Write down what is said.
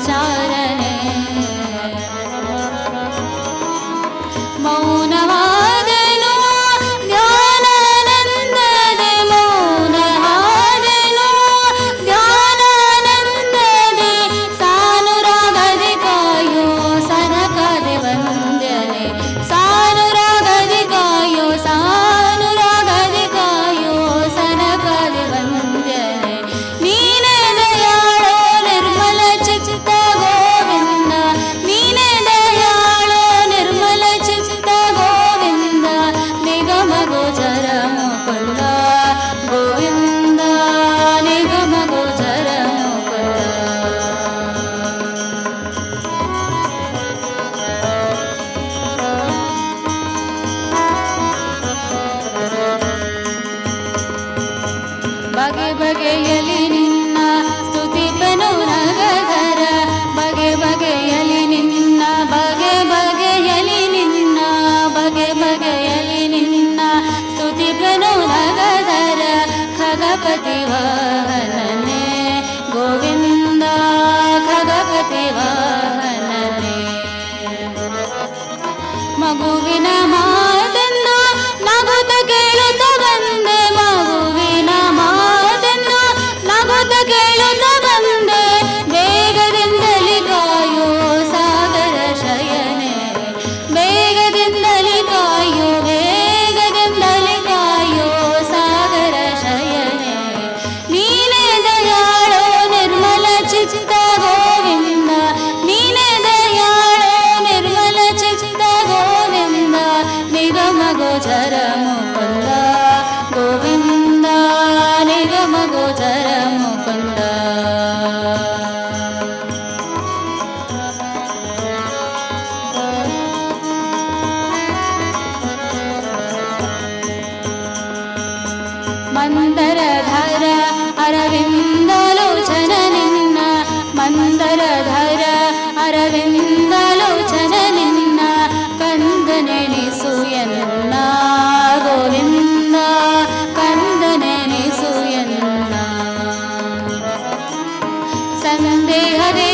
ಚಾರಣೆ ಮೌನವಾದನು ಧ್ಯಾನಾನಂದದೆ ಮೌನವಾದನು ಧ್ಯಾನಾನಂದದೆ ಸಾನುರಾಗದೆ ಕಾಯೋ ಸನಕದೆ ವಂದನೆ ಸಾನುರಾಗದೆ ಕಾಯೋ ಸಾನುರಾಗದೆ ಕಾಯೋ ಸನಕದೆ ವಂದನೆ ನೀನೇ ದಯಾಳೋ ನಿರ್ಮಲ ಚಿತ್ತ ಗೋವಿಂದ ನೀನೇ ದಯಾಳೋ ನಿರ್ಮಲ ಚಿತ್ತ ಗೋವಿಂದ ನಿಗಮ ಗೋಚರ ಮುಕುಂದ ಗೋವಿಂದ ನಿಗಮ ಗೋಚರ ಮುಕುಂದ ಬಗೆ ಬಗೆಯಲಿ ನಿನ್ನ ಸ್ತುತಿಪನು ನಗಧರ ಬಗೆ ಬಗೆಯಲಿ ನಿನ್ನ ಬಗೆ ಬಗೆಯಲಿ ನಿನ್ನ ಬಗೆ ಬಗೆಯಲಿ ನಿನ್ನ ಸ್ತುತಿಪನು ನಗಧರ ಖಗಪತಿ ವಾಹನನೆ ಗೋವಿಂದ ಖಗಪತಿ ವಾಹನನೆ ಮಗುವಿನ ಮಾತನ್ನು ನಗುತ್ತ ಕೇಳುತ್ತ ಬಂದೆ ಮಗುವಿನ ಮಾತನ್ನು ನಗುತ್ತ ಕೇಳುತ್ತ ಬಂದೆ ಬೇಗದಿಂದಲೇ ಕಾಯೋ ಸಾಗರ ಶಯನೆ ಬೇಗದಿಂದಲೇ ಕಾಯೋ ಬೇಗದಿಂದಲೇ ಕಾಯೋ ಸಾಗರ ಶಯನೆ ನೀನೇ ದಯಾಳೋ ನಿರ್ಮಲ ಚಿತ್ತ ಗೋವಿಂದ ನೀನೇ ದಯಾಳೋ ನಿರ್ಮಲ ಚಿತ್ತ ಗೋವಿಂದ ನಿಗಮ ಗೋಚರ ಮುಕುಂದ ಗೋವಿಂದ ನಿಗಮ ಗೋಚರ ಮುಕುಂದ ಮಂದರಧರ ಅರವಿಂದಲೋಚನ ನಿನ್ನ ಮಂದರಧರ ಅರವಿಂದಲೋಚನ ನಿನ್ನ ಕಂದನೆನಿಸು ಎನ್ನ ಗೋವಿಂದ ಕಂದನೆನಿಸು ಎನ್ನ ಸಂದೇಹದೆ